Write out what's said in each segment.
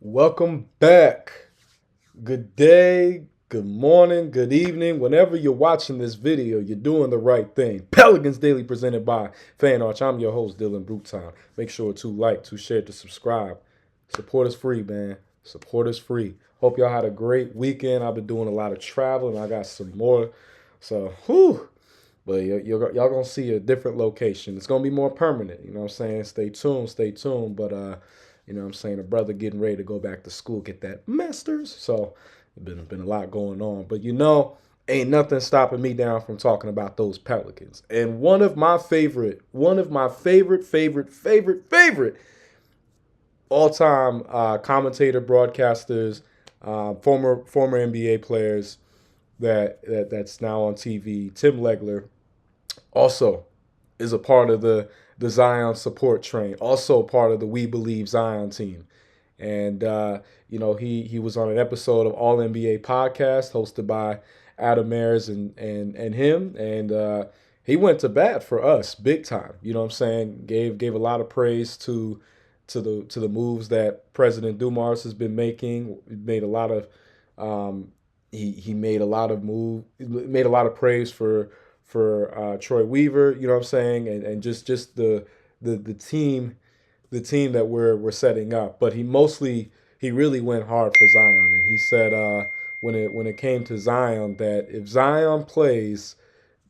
Welcome back. Good day, good morning, good evening. Whenever you're watching this video, you're doing the right thing. Pelicans Daily presented by Fan Arch. I'm your host, Dylan Bruton. Make sure to like, to share, to subscribe. Support is free, man. Support is free. Hope y'all had a great weekend. I've been doing a lot of traveling. I got some more. So, whew. But y'all gonna see a different location. It's gonna be more permanent. You know what I'm saying? Stay tuned, stay tuned. But you know what I'm saying, a brother getting ready to go back to school, get that master's. So been a lot going on. But ain't nothing stopping me down from talking about those Pelicans. And one of my favorite all-time commentator, broadcasters, former NBA players that's now on TV, Tim Legler, also is a part of the Zion support train, also part of the We Believe Zion team. And he was on an episode of All NBA podcast hosted by Adam Ayers and him, and he went to bat for us big time. You know what I'm saying? Gave a lot of praise to the moves that President Dumas has been making. Made a lot of he made a lot of praise for Troy Weaver. You know what I'm saying? And just the team that we're setting up. But he really went hard for Zion, and he said when it came to Zion that if Zion plays,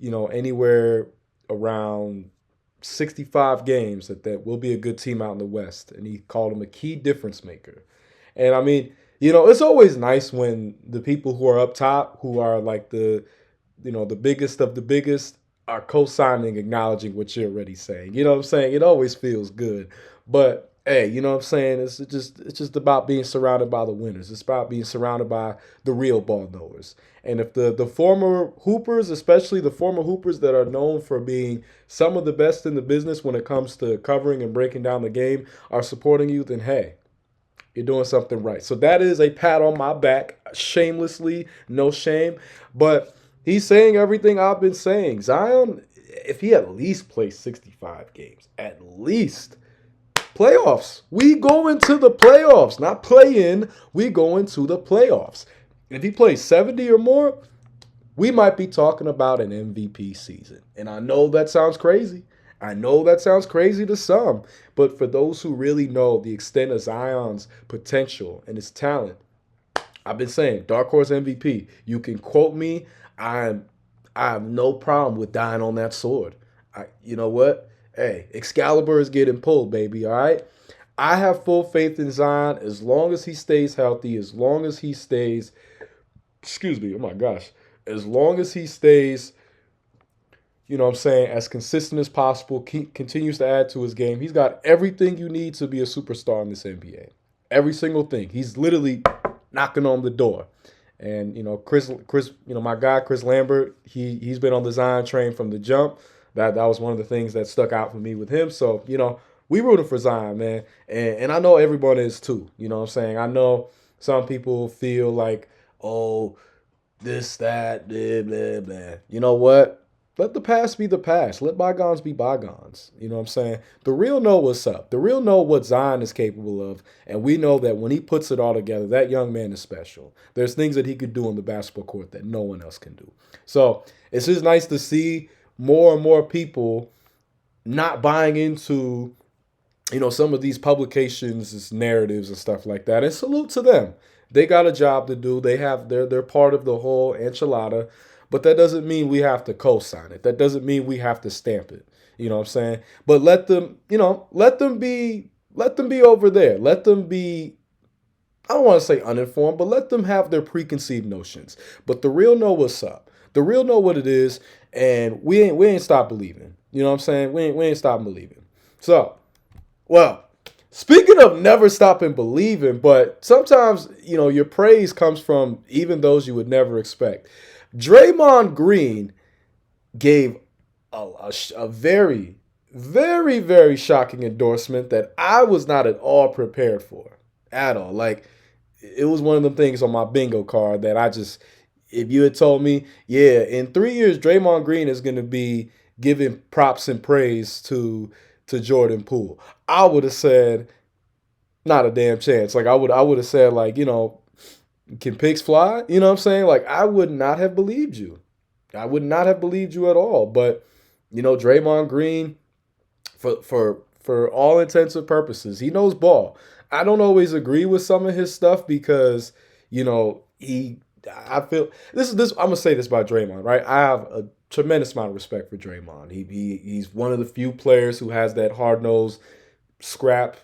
anywhere around 65 games, that will be a good team out in the West, and he called him a key difference maker. And I mean, it's always nice when the people who are up top, who are like the biggest of the biggest, are co-signing, acknowledging what you're already saying. You know what I'm saying? It always feels good. But hey, you know what I'm saying? It's just about being surrounded by the winners. It's about being surrounded by the real ball knowers. And if the former hoopers, especially the former hoopers that are known for being some of the best in the business when it comes to covering and breaking down the game, are supporting you, then hey, you're doing something right. So that is a pat on my back, shamelessly, no shame. But he's saying everything I've been saying. Zion, if he at least plays 65 games, at least playoffs. We go into the playoffs, not play in. We go into the playoffs. If he plays 70 or more, we might be talking about an MVP season. And I know that sounds crazy. I know that sounds crazy to some. But for those who really know the extent of Zion's potential and his talent, I've been saying dark horse MVP. You can quote me. I have no problem with dying on that sword. You know what? Hey, Excalibur is getting pulled, baby. All right. I have full faith in Zion as long as he stays healthy, as long as he stays. Excuse me. Oh my gosh. As long as he stays, you know what I'm saying, as consistent as possible, continues to add to his game. He's got everything you need to be a superstar in this NBA. Every single thing. He's literally knocking on the door. And Chris, my guy Chris Lambert, he's been on the Zion train from the jump. That was one of the things that stuck out for me with him. So we rooting for Zion, man, and I know everyone is too. You know what I'm saying? I know some people feel like, oh, this, that, blah, blah, blah. You know what? Let the past be the past. Let bygones be bygones. You know what I'm saying? The real know what's up. The real know what Zion is capable of. And we know that when he puts it all together, that young man is special. There's things that he could do on the basketball court that no one else can do. So it's just nice to see more and more people not buying into, some of these publications' narratives and stuff like that. And salute to them. They got a job to do. They're part of the whole enchilada. But that doesn't mean we have to co-sign it. That doesn't mean we have to stamp it. You know what I'm saying? But let them be over there. Let them be, I don't want to say uninformed, but let them have their preconceived notions. But the real know what's up. The real know what it is, and we ain't stop believing. You know what I'm saying? We ain't stop believing. So, well, speaking of never stopping believing, but sometimes, your praise comes from even those you would never expect. Draymond Green gave a very, very, very shocking endorsement that I was not at all prepared for. At all. Like, it was one of them things on my bingo card that if you had told me, yeah, in 3 years, Draymond Green is going to be giving props and praise to Jordan Poole, I would have said, Not a damn chance. Like I would have said like, can pigs fly? You know what I'm saying? Like I would not have believed you. I would not have believed you at all. But Draymond Green, for all intents and purposes, he knows ball. I don't always agree with some of his stuff because he. I feel this. I'm gonna say this about Draymond, right? I have a tremendous amount of respect for Draymond. He's one of the few players who has that hard nosed scrap,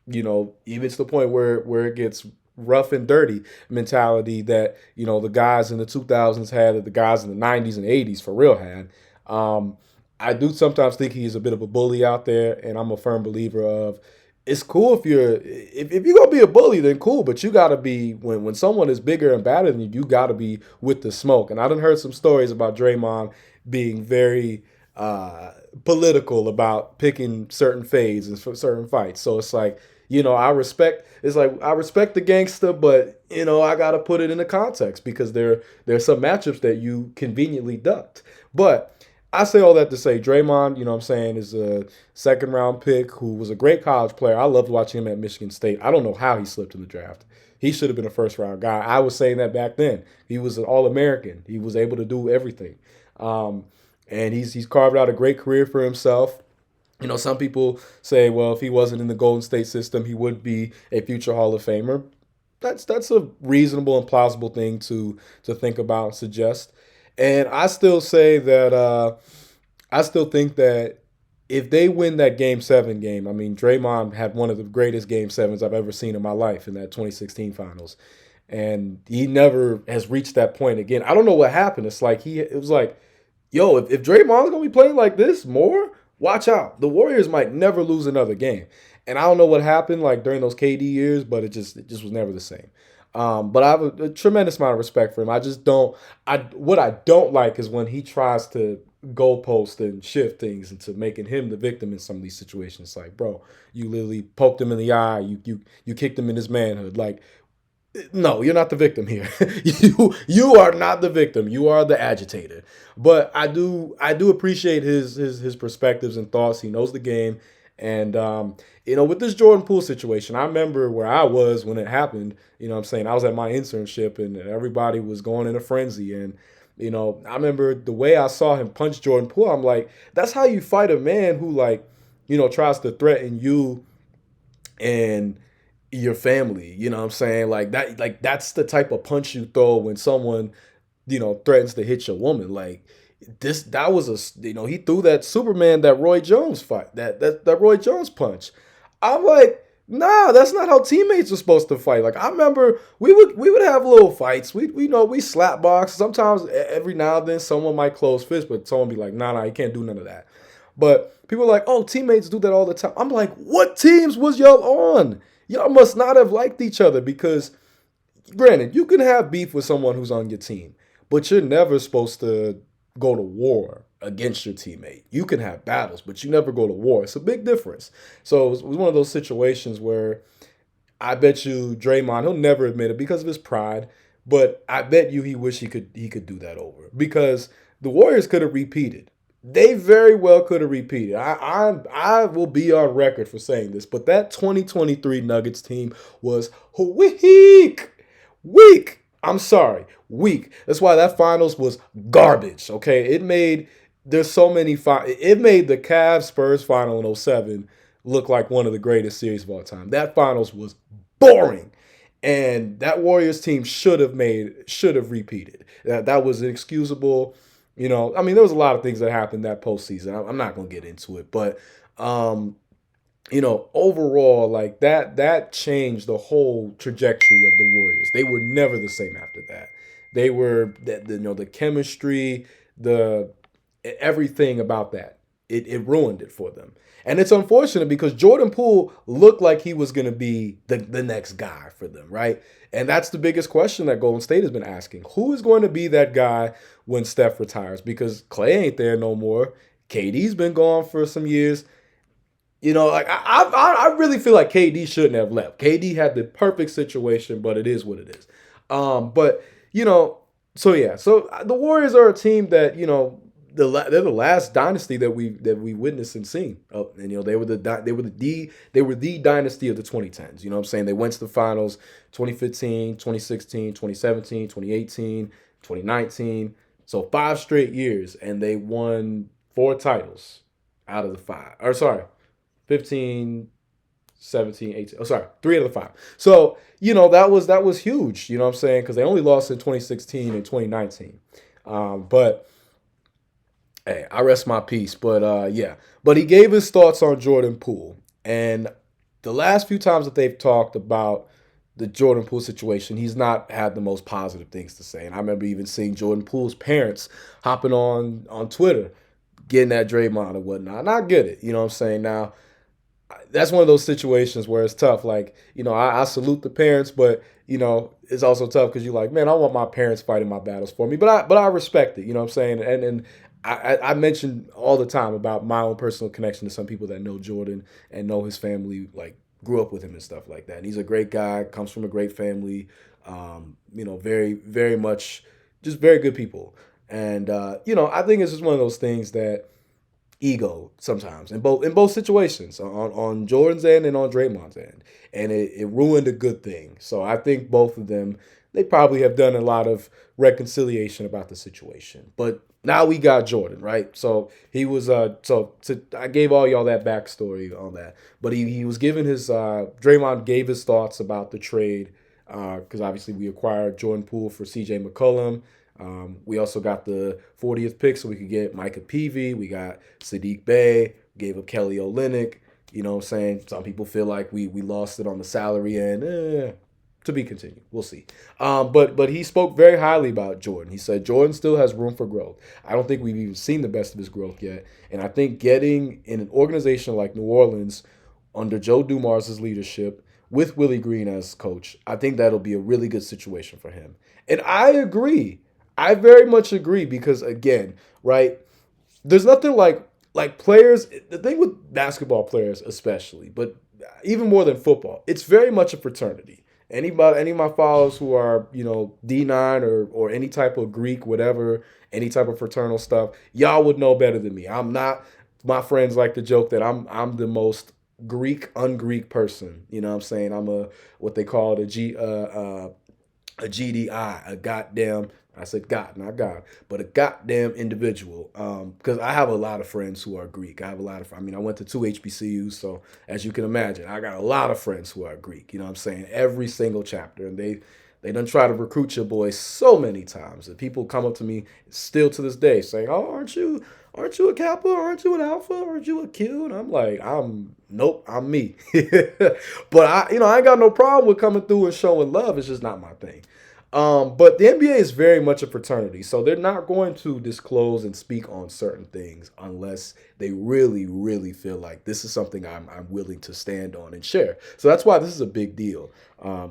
even to the point where it gets rough and dirty mentality that the guys in the 2000s had, that the guys in the 90s and 80s for real had. Um, I do sometimes think he's a bit of a bully out there, and I'm a firm believer of it's cool if you're gonna be a bully, then cool, but you gotta be when someone is bigger and badder than you gotta be with the smoke. And I done heard some stories about Draymond being very political about picking certain fades and certain fights. So it's like, I respect the gangster, but I gotta put it in the context because there's some matchups that you conveniently ducked. But I say all that to say Draymond, what I'm saying, is a second round pick who was a great college player. I loved watching him at Michigan State. I don't know how he slipped in the draft. He should have been a first round guy. I was saying that back then. He was an All American. He was able to do everything. And he's carved out a great career for himself. Some people say, well, if he wasn't in the Golden State system, he would be a future Hall of Famer. That's a reasonable and plausible thing to think about and suggest. And I still say that I still think that if they win that Game 7 game, I mean, Draymond had one of the greatest Game 7s I've ever seen in my life in that 2016 finals. And he never has reached that point again. I don't know what happened. It was like, yo, if Draymond's going to be playing like this more, watch out. The Warriors might never lose another game. And I don't know what happened like during those KD years, but it just was never the same. But I have a tremendous amount of respect for him. I just don't. What I don't like is when he tries to goalpost and shift things into making him the victim in some of these situations. It's like, bro, you literally poked him in the eye. You kicked him in his manhood. Like, no, you're not the victim here. you are not the victim. You are the agitator. But I do appreciate his perspectives and thoughts. He knows the game. And with this Jordan Poole situation, I remember where I was when it happened. What I'm saying, I was at my internship and everybody was going in a frenzy. And I remember the way I saw him punch Jordan Poole. I'm like, that's how you fight a man who tries to threaten you and your family. What I'm saying, that's the type of punch you throw when someone threatens to hit your woman. Like that was he threw that Superman, that Roy Jones fight, that Roy Jones punch. I'm like, nah, that's not how teammates are supposed to fight. Like I remember we would have little fights. We slap box. Sometimes every now and then someone might close fist, but someone be like, nah, you can't do none of that. But people are like, oh, teammates do that all the time. I'm like, what teams was y'all on? Y'all must not have liked each other because, granted, you can have beef with someone who's on your team, but you're never supposed to go to war against your teammate. You can have battles, but you never go to war. It's a big difference. So it was one of those situations where I bet you Draymond, he'll never admit it because of his pride, but I bet you he wish he could do that over because the Warriors could have repeated. They very well could have repeated. I will be on record for saying this, but that 2023 Nuggets team was weak. Weak. I'm sorry, weak. That's why that finals was garbage. Okay, it made the Cavs Spurs final in '07 look like one of the greatest series of all time. That finals was boring. And that Warriors team should have repeated. That was inexcusable. I mean, there was a lot of things that happened that postseason. I'm not going to get into it, but overall, like that changed the whole trajectory of the Warriors. They were never the same after that. They were the chemistry, the everything about that. It ruined it for them. And it's unfortunate because Jordan Poole looked like he was going to be the next guy for them, right? And that's the biggest question that Golden State has been asking. Who is going to be that guy when Steph retires? Because Klay ain't there no more. KD's been gone for some years. I really feel like KD shouldn't have left. KD had the perfect situation, but it is what it is. So the Warriors are a team that, they're the last dynasty that we witnessed and seen. And they were the dynasty of the 2010s. You know what I'm saying? They went to the finals 2015, 2016, 2017, 2018, 2019. So 5 straight years, and they won 4 titles out of the 5. Or sorry, 15, 17, 18. Oh, sorry, 3 out of the 5. So, that was huge, you know what I'm saying? Because they only lost in 2016 and 2019. But hey, I rest my peace. But yeah. But he gave his thoughts on Jordan Poole. And the last few times that they've talked about the Jordan Poole situation, he's not had the most positive things to say. And I remember even seeing Jordan Poole's parents hopping on Twitter, getting at Draymond and whatnot. And I get it, you know what I'm saying? Now, that's one of those situations where it's tough. Like, I salute the parents, but it's also tough because you're like, man, I want my parents fighting my battles for me. But I respect it, you know what I'm saying? And I mention all the time about my own personal connection to some people that know Jordan and know his family, like grew up with him and stuff like that. And he's a great guy, comes from a great family, very, very much just very good people. And I think it's just one of those things that ego sometimes in both situations on Jordan's end and on Draymond's end, and it ruined a good thing. So I think both of them, they probably have done a lot of reconciliation about the situation. But now we got Jordan, right? So he was I gave all y'all that backstory on that, but he was giving his Draymond gave his thoughts about the trade because obviously we acquired Jordan Poole for C.J. McCollum. We also got the 40th pick so we could get Micah Peavy. We got Sadiq Bey, gave up Kelly Olynyk. You know what I'm saying? Some people feel like we lost it on the salary end. To be continued. We'll see. But he spoke very highly about Jordan. He said Jordan still has room for growth. I don't think we've even seen the best of his growth yet. And I think getting in an organization like New Orleans under Joe Dumars' leadership with Willie Green as coach, I think that'll be a really good situation for him. And I agree. I very much agree because, again, right, there's nothing like players. The thing with basketball players especially, but even more than football, it's very much a fraternity. Any of my followers who are, D9 or any type of Greek, whatever, any type of fraternal stuff, y'all would know better than me. I'm not, my friends like to joke that I'm the most un-Greek person. You know what I'm saying? I'm what they call a GDI, a goddamn, I said God, not God, but a goddamn individual. Because I have a lot of friends who are Greek. I went to 2 HBCUs, so as you can imagine, I got a lot of friends who are Greek. You know what I'm saying? Every single chapter. And they done try to recruit your boys so many times. And people come up to me still to this day saying, oh, aren't you a Kappa? Aren't you an Alpha? Aren't you a Q? And I'm like, nope, I'm me. But I ain't got no problem with coming through and showing love. It's just not my thing. But the NBA is very much a fraternity, so they're not going to disclose and speak on certain things unless they really, really feel like this is something I'm willing to stand on and share. So that's why this is a big deal.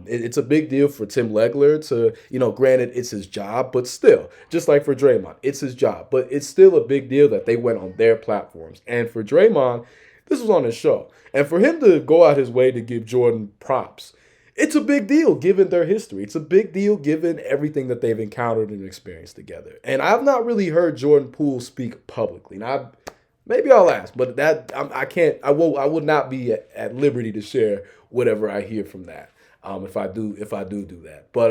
It's a big deal for Tim Legler to, granted it's his job, but still, just like for Draymond, it's his job, but it's still a big deal that they went on their platforms. And for Draymond, this was on his show. And for him to go out his way to give Jordan props, it's a big deal given their history. It's a big deal given everything that they've encountered and experienced together. And I've not really heard Jordan Poole speak publicly. Now, maybe I'll ask, but I can't. I would not be at liberty to share whatever I hear from that. If I do that. But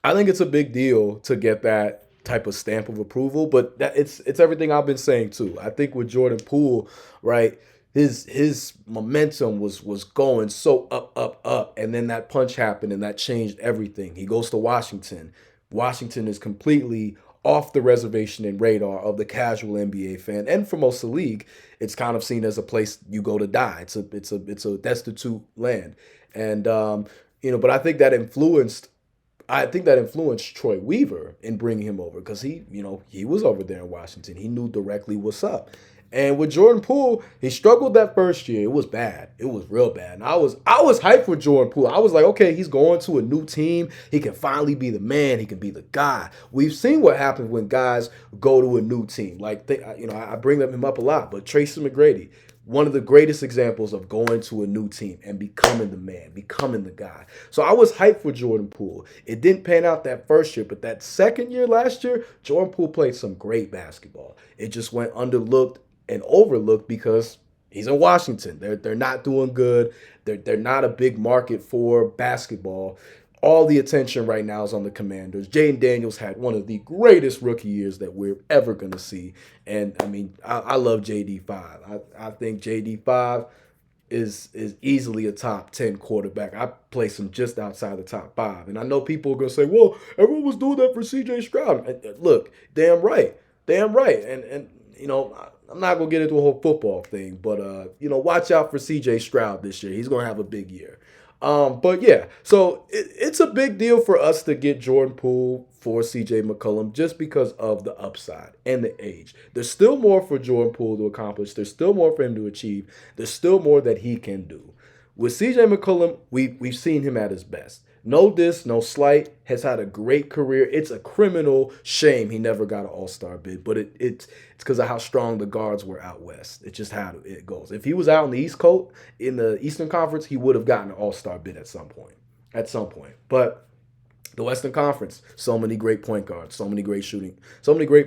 I think it's a big deal to get that type of stamp of approval. But it's everything I've been saying too. I think with Jordan Poole, right, his momentum was going so up, and then that punch happened, and that changed everything. He goes to Washington. Washington is completely off the reservation and radar of the casual NBA fan, and for most of the league, it's kind of seen as a place you go to die. It's a destitute land, and but I think that influenced Troy Weaver in bringing him over because he was over there in Washington. He knew directly what's up. And with Jordan Poole, he struggled that first year. It was bad. It was real bad. And I was hyped for Jordan Poole. I was like, okay, he's going to a new team. He can finally be the man. He can be the guy. We've seen what happens when guys go to a new team. Like I bring him up a lot, but Tracy McGrady one of the greatest examples of going to a new team and becoming the man, becoming the guy. So I was hyped for Jordan Poole. It didn't pan out that first year, but that second year last year, Jordan Poole played some great basketball. It just went underlooked and overlooked because he's in Washington. They're not doing good. They're not a big market for basketball. All the attention right now is on the Commanders. Jaden Daniels had one of the greatest rookie years that we're ever going to see. And, I mean, I love JD5. I think JD5 is easily a top 10 quarterback. I place him just outside the top 5. And I know people are going to say, well, everyone was doing that for C.J. Stroud. Look, damn right. Damn right. And you know, I'm not going to get into a whole football thing, but, you know, watch out for C.J. Stroud this year. He's going to have a big year. But yeah, so it's a big deal for us to get Jordan Poole for CJ McCollum just because of the upside and the age. There's still more for Jordan Poole to accomplish. There's still more for him to achieve. There's still more that he can do. With CJ McCollum, we've seen him at his best. No diss, no slight, has had a great career. It's a criminal shame he never got an all-star bid, but it's because of how strong the guards were out west. It's just how it goes. If he was out in the East Coast, in the Eastern Conference, he would have gotten an all-star bid at some point. But the Western Conference, so many great point guards, so many great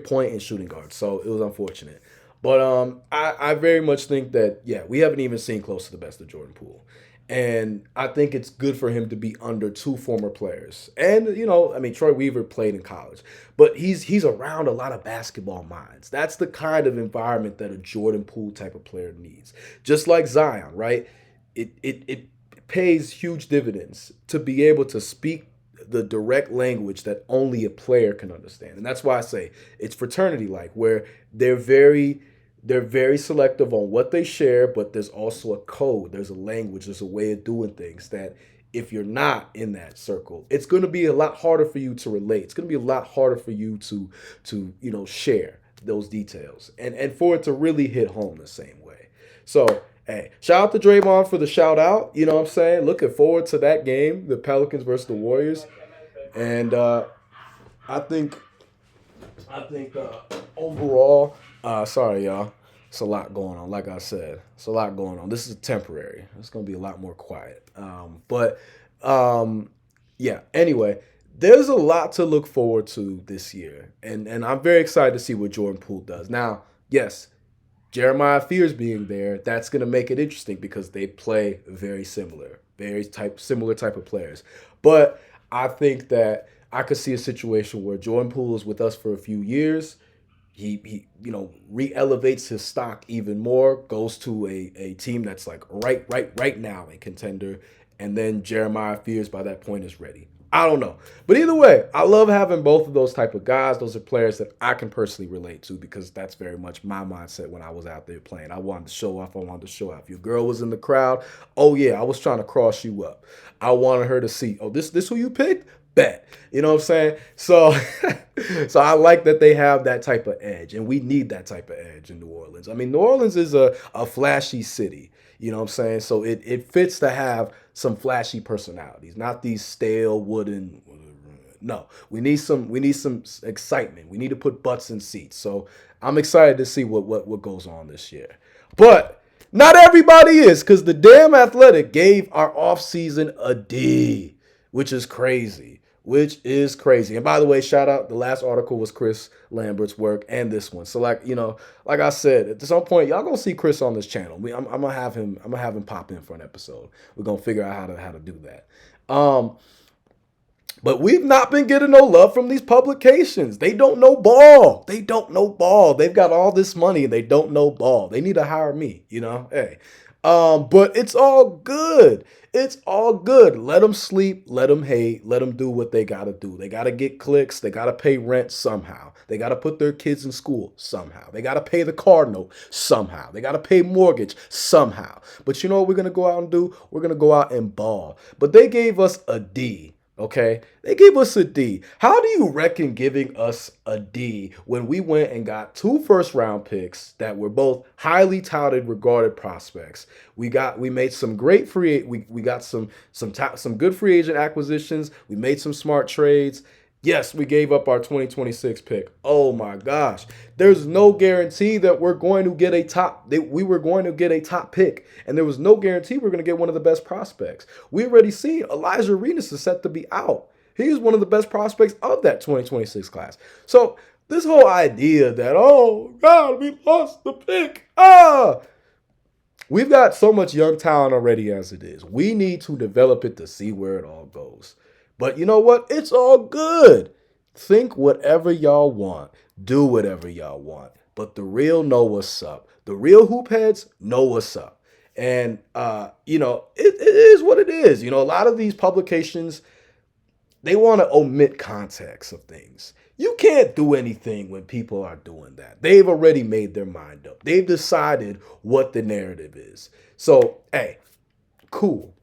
point and shooting guards. So it was unfortunate. But I very much think that, yeah, we haven't even seen close to the best of Jordan Poole. And I think it's good for him to be under two former players. And, you know, I mean, Troy Weaver played in college. But he's around a lot of basketball minds. That's the kind of environment that a Jordan Poole type of player needs. Just like Zion, right? It pays huge dividends to be able to speak the direct language that only a player can understand. And that's why I say it's fraternity-like, where they're very selective on what they share, but there's also a code, there's a language, there's a way of doing things that if you're not in that circle, it's going to be a lot harder for you to relate. It's going to be a lot harder for you to you know, share those details and for it to really hit home the same way. So, hey, shout out to Draymond for the shout out. You know what I'm saying? Looking forward to that game, the Pelicans versus the Warriors. And I think overall, sorry, y'all. It's a lot going on. Like I said, it's a lot going on. This is temporary. It's going to be a lot more quiet. Yeah, anyway, there's a lot to look forward to this year. And I'm very excited to see what Jordan Poole does. Now, yes, Jeremiah Fears being there, that's going to make it interesting because they play very similar, similar type of players. But I think that I could see a situation where Jordan Poole is with us for a few years. He you know, re-elevates his stock even more, goes to a team that's like right now a contender, and then Jeremiah Fears by that point is ready. I don't know. But either way, I love having both of those type of guys. Those are players that I can personally relate to because that's very much my mindset when I was out there playing. I wanted to show off. If your girl was in the crowd, oh yeah, I was trying to cross you up. I wanted her to see, oh, this who you picked? Bet. You know what I'm saying? So so I like that they have that type of edge, and we need that type of edge in New Orleans. I mean, New Orleans is a flashy city. You know what I'm saying? So it fits to have some flashy personalities, not these stale wooden. No, we need some excitement. We need to put butts in seats. So I'm excited to see what goes on this year. But not everybody is, because the damn Athletic gave our offseason a D, which is crazy. And by the way, shout out, the last article was Chris Lambert's work and this one. So like I said, at some point, y'all gonna see Chris on this channel. I'm gonna have him pop in for an episode. We're gonna figure out how to do that. But we've not been getting no love from these publications. They don't know ball. They've got all this money and they don't know ball. They need to hire me, you know? Hey. But it's all good. It's all good. Let them sleep. Let them hate. Let them do what they got to do. They got to get clicks. They got to pay rent somehow. They got to put their kids in school somehow. They got to pay the car note somehow. They got to pay mortgage somehow. But you know what we're going to go out and do? We're going to go out and ball. But they gave us a D. Okay, they gave us a D. How do you reckon giving us a D when we went and got 2 first-round picks that were both highly touted, regarded prospects? We made some great we got some good free agent acquisitions. We made some smart trades, Yes, we gave up our 2026 pick. Oh my gosh. There's no guarantee that we're going to get a top that we were going to get a top pick. And there was no guarantee we're going to get one of the best prospects. We already seen Elijah Arenas is set to be out. He's one of the best prospects of that 2026 class. So this whole idea that, oh God, we lost the pick. We've got so much young talent already as it is. We need to develop it to see where it all goes. But you know what? It's all good. Think whatever y'all want. Do whatever y'all want. But the real know what's up. The real hoop heads know what's up. And, it is what it is. A lot of these publications, they want to omit context of things. You can't do anything when people are doing that. They've already made their mind up. They've decided what the narrative is. So, hey, cool.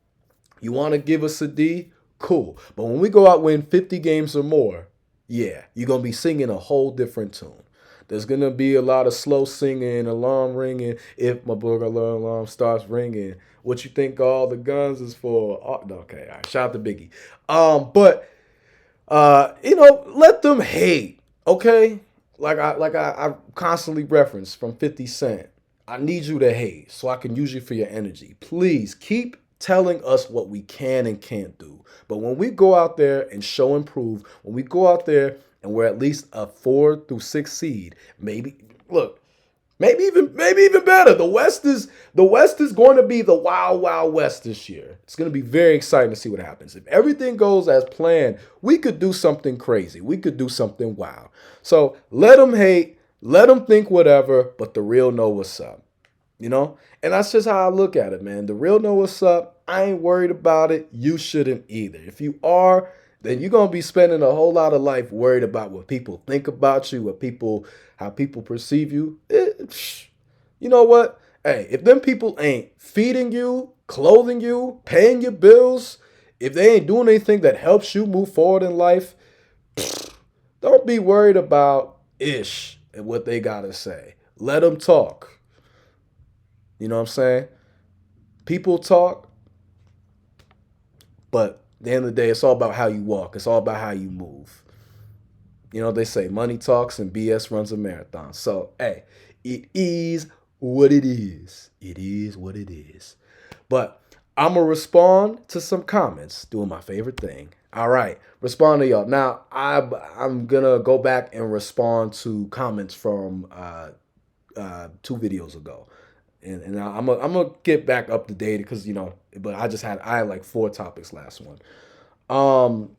You want to give us a D? Cool. But when we go out win 50 games or more, yeah, you're going to be singing a whole different tune. There's going to be a lot of slow singing, alarm ringing. If my burglar alarm starts ringing, what you think all the guns is for? Oh, okay, all right, shout out to Biggie. Let them hate, okay? Like I constantly reference from 50 Cent. I need you to hate so I can use you for your energy. Please keep telling us what we can and can't do. But when we go out there and show and prove, when we go out there and we're at least a 4 through 6 seed, maybe even better. The West is going to be the wild, wild West this year. It's going to be very exciting to see what happens. If everything goes as planned, we could do something crazy. We could do something wild. So let them hate, let them think whatever, but the real know what's up. And that's just how I look at it, man. The real know what's up. I ain't worried about it. You shouldn't either. If you are, then you're going to be spending a whole lot of life worried about what people think about you, how people perceive you. You know what? Hey, if them people ain't feeding you, clothing you, paying your bills, if they ain't doing anything that helps you move forward in life, don't be worried about ish and what they got to say. Let them talk. You know what I'm saying? People talk, but at the end of the day, it's all about how you walk. It's all about how you move. They say money talks and BS runs a marathon. So, hey, it is what it is. It is what it is. But I'm going to respond to some comments, doing my favorite thing. All right, respond to y'all. Now, I'm going to go back and respond to comments from 2 videos ago. And I'm gonna get back up to date because but I had like 4 topics last one. All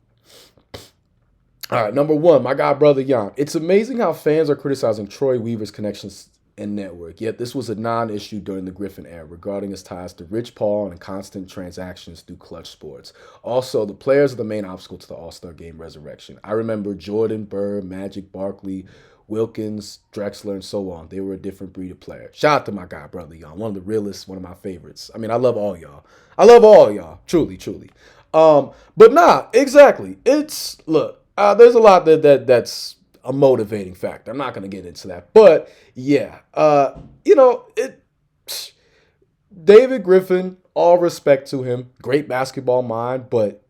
right, number 1, my guy brother Young. It's amazing how fans are criticizing Troy Weaver's connections and network. Yet this was a non-issue during the Griffin era regarding his ties to Rich Paul and constant transactions through Clutch Sports. Also, the players are the main obstacle to the All-Star Game resurrection. I remember Jordan, Bird, Magic, Barkley, Wilkins, Drexler, and so on. They were a different breed of player. Shout out to my guy, brother Young. One of the realest, one of my favorites. I mean, I love all y'all. Truly, truly. But nah, exactly. There's a lot that's a motivating factor. I'm not going to get into that. But yeah, David Griffin, all respect to him, great basketball mind, but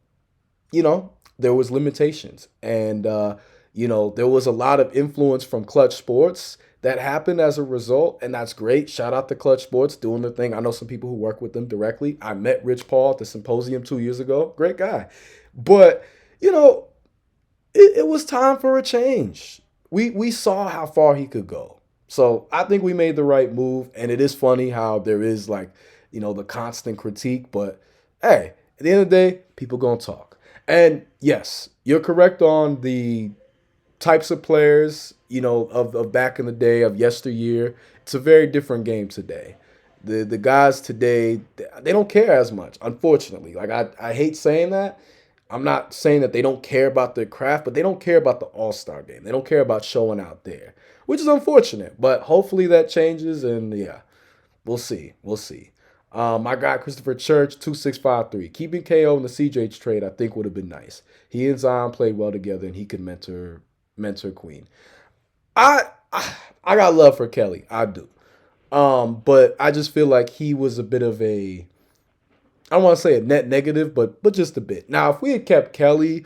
there was limitations. And there was a lot of influence from Clutch Sports that happened as a result, and that's great. Shout out to Clutch Sports doing the thing. I know some people who work with them directly. I met Rich Paul at the symposium 2 years ago. Great guy. But, it was time for a change. We saw how far he could go. So I think we made the right move, and it is funny how there is the constant critique, but hey, at the end of the day, people gonna talk. And yes, you're correct on the types of players, of back in the day, of yesteryear. It's a very different game today. The guys today, they don't care as much, unfortunately. Like, I hate saying that. I'm not saying that they don't care about their craft, but they don't care about the All-Star game. They don't care about showing out there, which is unfortunate. But hopefully that changes, and yeah, we'll see. We'll see. My guy Christopher Church, 2653. Keeping KO in the CJ trade, I think, would have been nice. He and Zion played well together, and he could mentor Queen. I got love for Kelly. I do. But I just feel like he was a bit of a, I don't want to say a net negative, but just a bit. Now, if we had kept Kelly,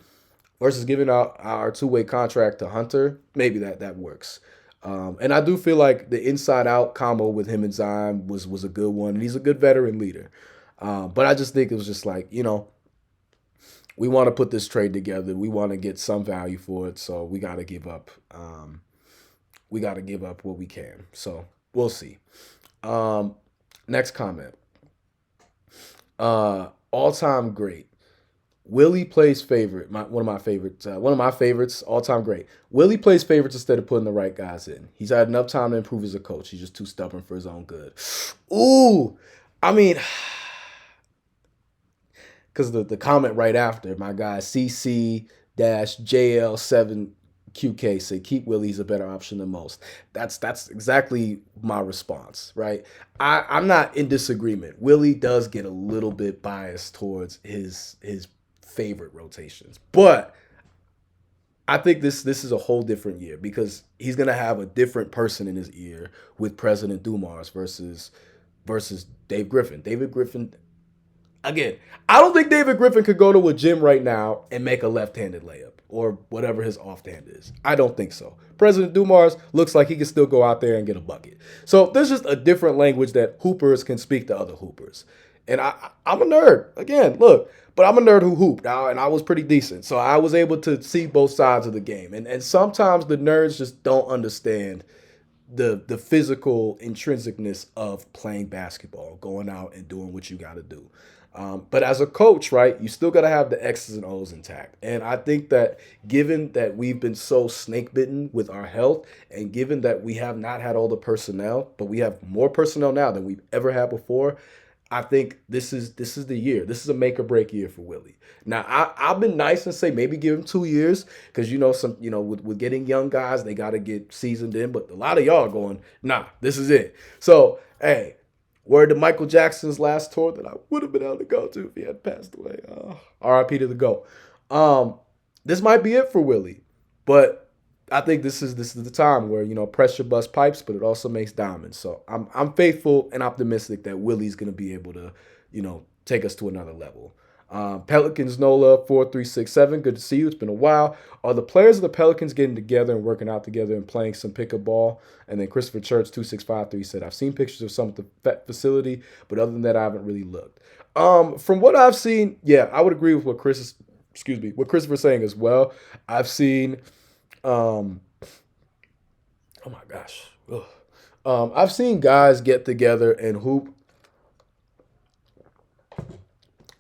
versus giving out our two-way contract to Hunter, maybe that works. And I do feel like the inside-out combo with him and Zion was a good one, and he's a good veteran leader. But I just think it was just like, we want to put this trade together. We want to get some value for it, so we got to give up. We got to give up what we can. So we'll see. Next comment. All-time great. Willie plays favorite. One of my favorites, all-time great. Willie plays favorites instead of putting the right guys in. He's had enough time to improve as a coach. He's just too stubborn for his own good. Ooh, I mean, because the comment right after, my guy CC-JL7QK said, keep Willie, he's a better option than most. That's exactly my response, right? I'm not in disagreement. Willie does get a little bit biased towards his favorite rotations, but I think this is a whole different year because he's gonna have a different person in his ear with President Dumars versus Dave Griffin. David Griffin, again, I don't think David Griffin could go to a gym right now and make a left-handed layup or whatever his offhand is. I don't think so. President Dumars looks like he can still go out there and get a bucket. So there's just a different language that hoopers can speak to other hoopers. And I'm a nerd. Again, look, but I'm a nerd who hooped, and I was pretty decent. So I was able to see both sides of the game. And sometimes the nerds just don't understand the physical intrinsicness of playing basketball, going out and doing what you got to do. But as a coach, right, you still got to have the X's and O's intact. And I think that given that we've been so snake bitten with our health and given that we have not had all the personnel, but we have more personnel now than we've ever had before, I think this is the year. This is a make or break year for Willie. Now, I've been nice and say maybe give him 2 years because, with getting young guys, they got to get seasoned in. But a lot of y'all are going, nah, this is it. So, hey, word to Michael Jackson's last tour that I would have been able to go to if he had passed away. R.I.P. to the GOAT. This might be it for Willie. But I think this is the time where, pressure busts pipes, but it also makes diamonds. So I'm faithful and optimistic that Willie's going to be able to, take us to another level. Pelicans Nola 4367. Good to see you. It's been a while. Are the players of the Pelicans getting together and working out together and playing some pickup ball? And then Christopher Church 2653 said, I've seen pictures of some of the facility, but other than that, I haven't really looked. From what I've seen, yeah, I would agree with what Christopher's saying as well. I've seen, oh my gosh, I've seen guys get together and hoop.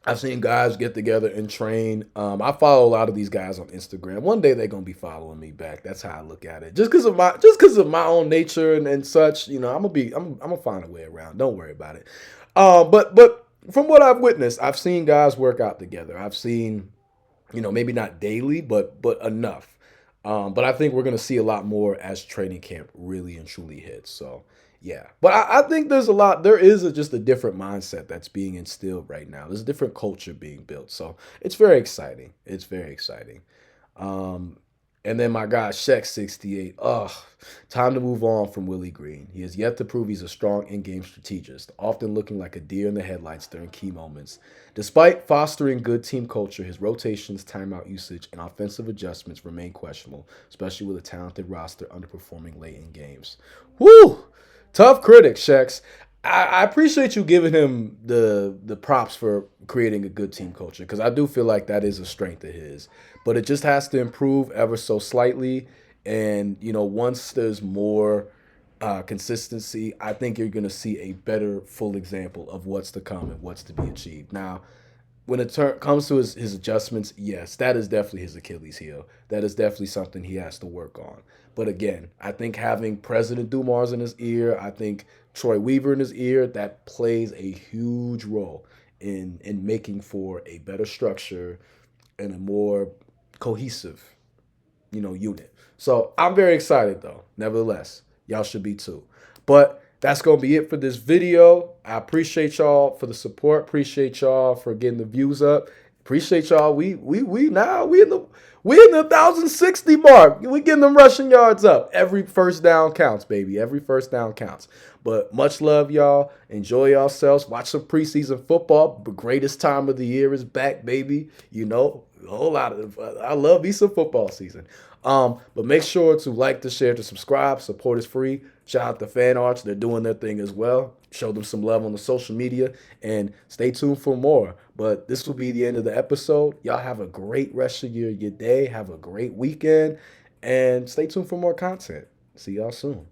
I've seen guys get together and train. I follow a lot of these guys on Instagram. One day they're gonna be following me back. That's how I look at it. Just because of my own nature and such, I'm gonna find a way around. Don't worry about it. But from what I've witnessed, I've seen guys work out together. I've seen, maybe not daily, but enough. But I think we're gonna see a lot more as training camp really and truly hits. So. Yeah, but I think there's a lot. There is just a different mindset that's being instilled right now. There's a different culture being built. So it's very exciting. It's very exciting. And then my guy, Shaq68. Time to move on from Willie Green. He has yet to prove he's a strong in-game strategist, often looking like a deer in the headlights during key moments. Despite fostering good team culture, his rotations, timeout usage, and offensive adjustments remain questionable, especially with a talented roster underperforming late in games. Woo! Tough critic, Shex. I appreciate you giving him the props for creating a good team culture because I do feel like that is a strength of his. But it just has to improve ever so slightly. And, once there's more consistency, I think you're going to see a better full example of what's to come and what's to be achieved. Now, when it comes to his adjustments, yes, that is definitely his Achilles heel. That is definitely something he has to work on. But again, I think having President Dumars in his ear, I think Troy Weaver in his ear, that plays a huge role in making for a better structure and a more cohesive, unit. So I'm very excited though. Nevertheless, y'all should be too. But that's going to be it for this video. I appreciate y'all for the support. Appreciate y'all for getting the views up. Appreciate y'all. We in the 1,060 mark. We getting them rushing yards up. Every first down counts, baby. Every first down counts. But much love, y'all. Enjoy yourselves. Watch some preseason football. The greatest time of the year is back, baby. A whole lot of. I love me some football season. But make sure to like, to share, to subscribe. Support is free. Shout out to Fan Arts. They're doing their thing as well. Show them some love on the social media and stay tuned for more. But this will be the end of the episode. Y'all have a great rest of your day. Have a great weekend and stay tuned for more content. See y'all soon.